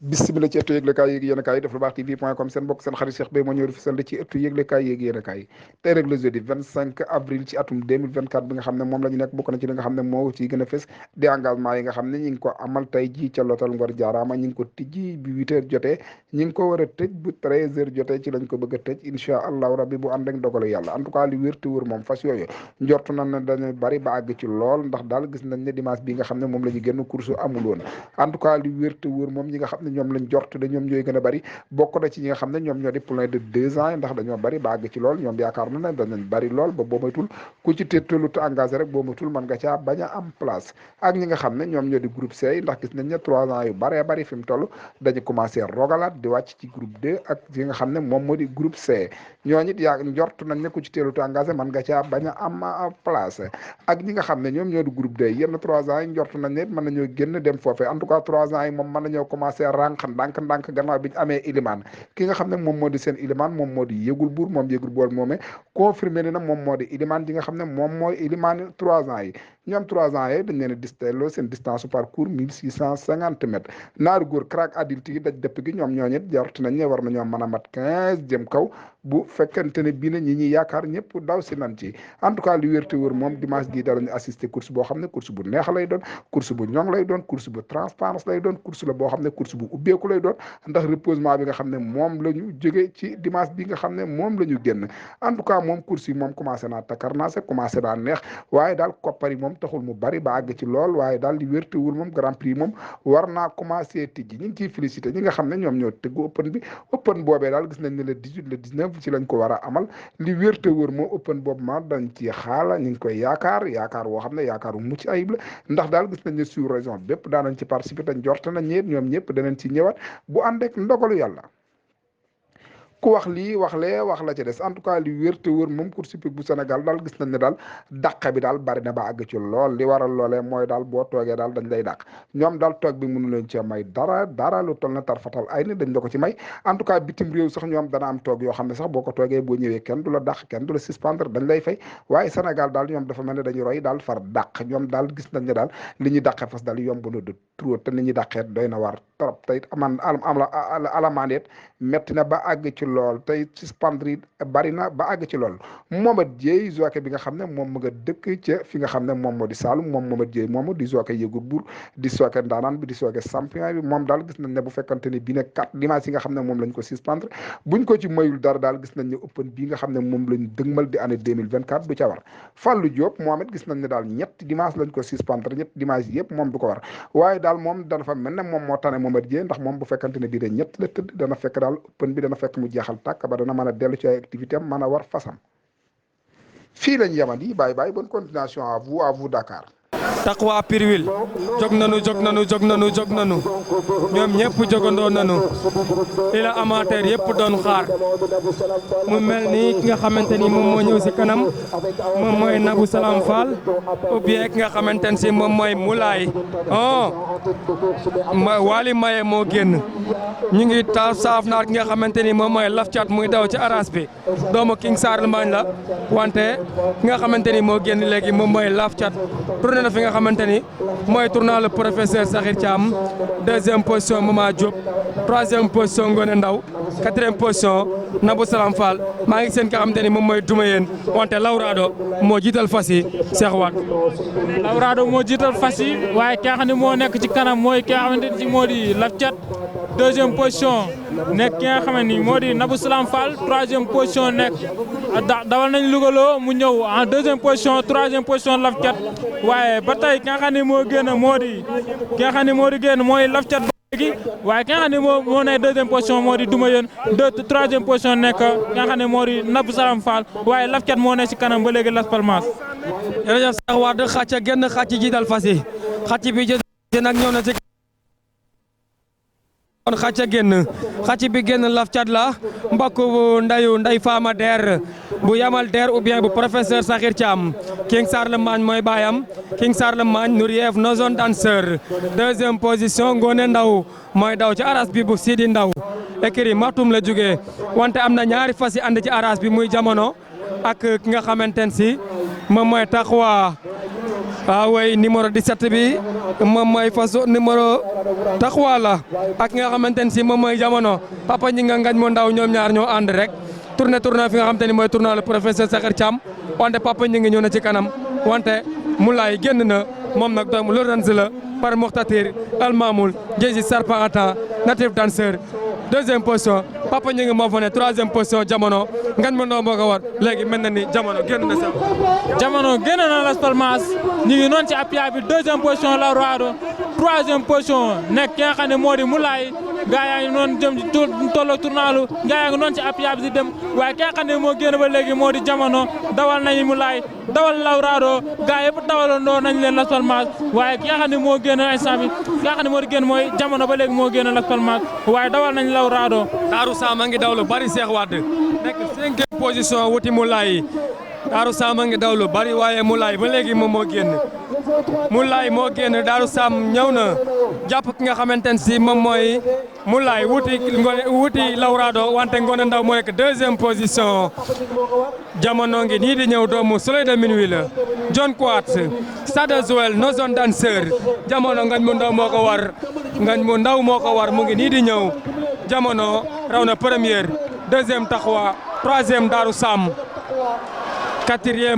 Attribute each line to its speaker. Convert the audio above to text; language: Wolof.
Speaker 1: bismillah ci ëttu yëglekaay yéegi yéen a kaay def lu baax tv.com seen mbokk seen xarit Cheikh Bey moo ñëw fi sal ci ëttu yëglekaay yéegi yéen a kaay tey rek le jeudi 25 avril ci atum 2024 bi nga xam ne moom la ñu nekk bokk na ci li nga xam ne moo ci gën a fës di engagement yi nga xam ne ñi ngi ko amal tey ji ca lotal Ngor Jaaraama ñi ngi ko tijji bi 8 heures jotee ñi ngi ko war a tëj bu 13 heures jotee ci lañ ko bëgg a tëj incha allahu rabbi bu ànd ak dogalu yàlla en tout cas li wér te wër moom fas yooyu njort nañ ne dañu bari ba àgg ci lool ndax daal gis nañ ne dimanche bi nga xam ne moom la ñu génn course amul woon en tout cas li wér te wër moom ñi nga xam ne ñoom lañ jort ñoom ñooy gën a bari bokk na ci ñi nga xam ne ñoom ñoo di poulain de 2 ans ndax dañoo bari ba àgg ci lool ñoom yaakaar na ne danañ bari lool ba boo moytul ku ci téttalu te engagé rek boo moytul mën nga caa bañ a am place ak ñi nga xam ne ñoom ñoo di groupe C ndax gis nañ ne 3 ans yu baree bari fi mu toll dañu commencé rogalaat di wàcc ci groupe 2 ak yi nga xam ne moom moo di groupe C ñooñu it yaa njort nañ ne ku ci téelu te engagé mën nga caa bañ a am place ak ñi nga xam ne ñoom ñoo di groupe 2 yenn 3 ans yi njort nañ ne mën nañoo génn dem foofee en tout cas 3 ans yi moom mën nañoo commencé rànq ndànk gannaaw bi ñu amee ilimaan ki nga xam ne moom moo di seen ilimaan moom moo di yëgul buur moom yëgul buur moomee confirmé ne na moom moo di ilimaan ji nga xam ne moom mooy ilimaan 3 ans yi ñoom 3 ans yi dañ leen a distelloo seen distance parcours 1650 mètres naaru góor crack adulte yi daj dëpp gi ñoom ñooñu it jort nañ ne war nañoo mën a mat 15 jëm kaw bu fekkente ne bii na ñi ñuy yaakaar ñëpp daw si nan ci en tout cas li wér te wër moom dimanche gi darañu assister course boo xam ne course bu neex lay doon course bu ñoŋ lay doon course bu transparence lay doon course la boo xam ne course bu ubbeeku lay doon ndax reposement bi nga xam ne moom la ñu jóge ci dimanche bi nga xam ne moom la ñu génn en tout cas moom course yi moom commencé naa takarnaase commencé naa neex waaye daal koppar yi moom taxul mu bari ba àgg ci lool waaye daal li wér te wër moom grand prix moom war naa commencé tijji ñu ngi ciy félicité ñi nga xam ne ñoom ñoo tëggu open bi open boobee daal gis nañ ne le 18 le 19 ci lañ ko war a amal li wér te wër moo open boobu ma dañ ci xaala ñu ngi koy yaakaar woo xam ne yaakaaru mucc ayib la ndax daal gis nañ ne sur région bépp daanañ ci participer te njort nañ ñeet ñoom ñëpp danañ ci ñëwaat bu ànd ak ndogalu yàlla ku wax lii wax lee wax la ca des en tout cas li wér te wër moom course hippique bu Sénégal daal gis nañ ne daal dàq bi daal bari na ba àgg ci lool li waral loolee mooy daal boo toogee daal dañ lay dàq ñoom daal toog bi mënu leen ci may dara lu toll na tarfatal ay ni dañ la ko ci may en tout cas bitim réew sax ñoom dana am toog yoo xam ne sax boo ko toogee boo ñëwee kenn du la dàq kenn du la suspendre dañ lay fay waaye Sénégal daal ñoom dafa mel ne dañuy roy daal far dàq ñoom daal gis nañ ne daal li ñuy dàqee fas daal yomb na de trop te li ñuy dàqee doy na war trop tey alamandeet metti na ba àgg ci lool tey suspendre yi bari na ba àgg ci lool Mohamed Dieye jockey bi nga xam ne moom mu nga dëkk ca fi nga xam ne moom moo di Saloum moom Mohamed Dieye moomu di jockey yëgul buur di jockey ndaanaan bi di jockey champion bi moom daal gis nañ ne bu fekkante ne bii ne 4 dimanche yi nga xam ne moom lañ ko suspendre buñ ko ci mayul dara daal gis nañ ne open bii nga xam ne moom lañ dëgmal di année 2024 du ca war Fallou Diop Mohamed gis nañ ne daal ñetti dimanche lañ ko suspendre ñetti dimanche yëpp moom du ko war waaye daal moom dana fa mel ne moom moo tane Mohamed Dieye ndax moom bu fekkante ne bii de ñett la tëdd dana fekk daal open bi dana fekk mu jeexal tàkk ba dana mën a dellu ci ay activité am mën a war fasam fii lañ yemandi bye bonne continuation à vous Dakar.
Speaker 2: Taqwa Pirwil jóg nanu ñoom ñëpp jógandoo nanu li la amateur yëpp doon xaar mu mel ni ki nga xamante ni moom moo ñëw si kanam moom mooy Nabou Salam Fall ou bien ki nga xamante ne si moom mooy Moulay Wali Maye moo génn ñu ngi taal saaf naar ki nga xamante ni moom mooy Lafcat muy daw ci aras bi doomu King Sarlemagne la wante ki nga xamante ni moo génn léegi moom mooy Lafcat tourné na fi nga xamante ni mooy tournant le professeur Sakhir Thiam 2e position Mama Diop 3e position Ngone Ndaw 4e position Nabou Salam Fall maa ngi seen nga xamante ni moom mooy Dumayeen wante Lawrado moo jiital fas yi Cheikh Wade.
Speaker 3: Lawrado moo jiital fas yi waaye ki nga xam ne moo nekk ci kanam mooy ki nga xamante ni moo di Lafcat 2e position nekk ki nga xam ne moo di Nabou Salam Fall 3e position nekk dawal nañ Lougaloo mu ñëw en 2e position 3e position Lafcat waaye ba tey ki nga xam ne moo génn moo di ki nga xam ne moo di génn mooy Lafcat ba léegi waaye ki nga xam ne moo nekk 2e position moo di Dumayeen 3e position nekk ki nga xam ne moo di Nabou Salam Fall waaye Lafcat moo nekk ci kanam ba léegi Las Palmas.
Speaker 2: jërëjëf Cheikh Wade xàcc génn xàcc jiital fas yi xàcc bi jë nag ñëw na ci kon xàcc bi génn Lafcat la mbokk nday Fama Der bu Yamal Der ou bien bu professeur Sakhir Thiam King Sarlemagne mooy baayam King Sarlemagne Nouriev Nozon danseur 2e position Ngone Ndaw mooy daw ci aras bi bu Sidi Ndaw écrit Matum la jógee wante am na ñaari fas yi ànd ci aras bi muy jamono ak ki nga xamante ne si moom mooy Taqwa waaw way numéro 17 bi moom mooy façon numéro taxawa la ak nga xamante ne si moom mooy jamono Papa ñi nga ngañ mu ndaw ñoom ñaar ñoo ànd rek tourné fi nga xamante ni mooy tournoi le professeur Sakhir Thiam wante Papa ñi ngi ñëw na ci kanam wante Moulay génn na moom nag doomu Lorenz la par Mokhtatir El Mamoul Jési Sarpangata natif danseur deuxième position Papa ñi ngi moo fa ne troisième position jamono ngañ mu ndaw moo ko war léegi mel na ni jamono génn na sax
Speaker 3: jamono génn na Las Palmas ñu ngi noonu ci appia bi deuxième position la Roado troisième position nekk ki nga xam ne moo di Moulay gaa yaa ngi noonu jëm ci tolloo tournalu gaa yaa ngi noonu ci appia bi si dem waaye ki nga xam ne moo génn ba léegi moo di jamono dawal nañu Moulay dawal la Roado gaa yëpp dawalandoo nañ leen Las Palmas waaye ki nga xam ne moo génn instant bi ki nga xam ne moo di génn mooy jamono ba léegi moo génn Las Palmas waaye dawal nañ la Roado.
Speaker 2: Daaru Sam a ngi daw lu bari Cheikh Wade nekk 5e position wuti Moulay Daaru Sam a ngi daw lu bari waaye Moulay ba léegi moom moo génn Moulay moo génn Daaru Sam ñëw na jàpp ki nga xamante ne si moom mooy Moulay wuti Lawrado wante Ngone Ndaw moo nekk 2e position jamono ngi nii di ñëw doomu Soleil de Minuit la John Quat Stade Joel no zone danseur jamono ngañ mu ndaw moo ko war ngañ mu ndaw moo ko war mu ngi nii di ñëw jamono raw na première 2e taxawa 3e Daaru Sam 4e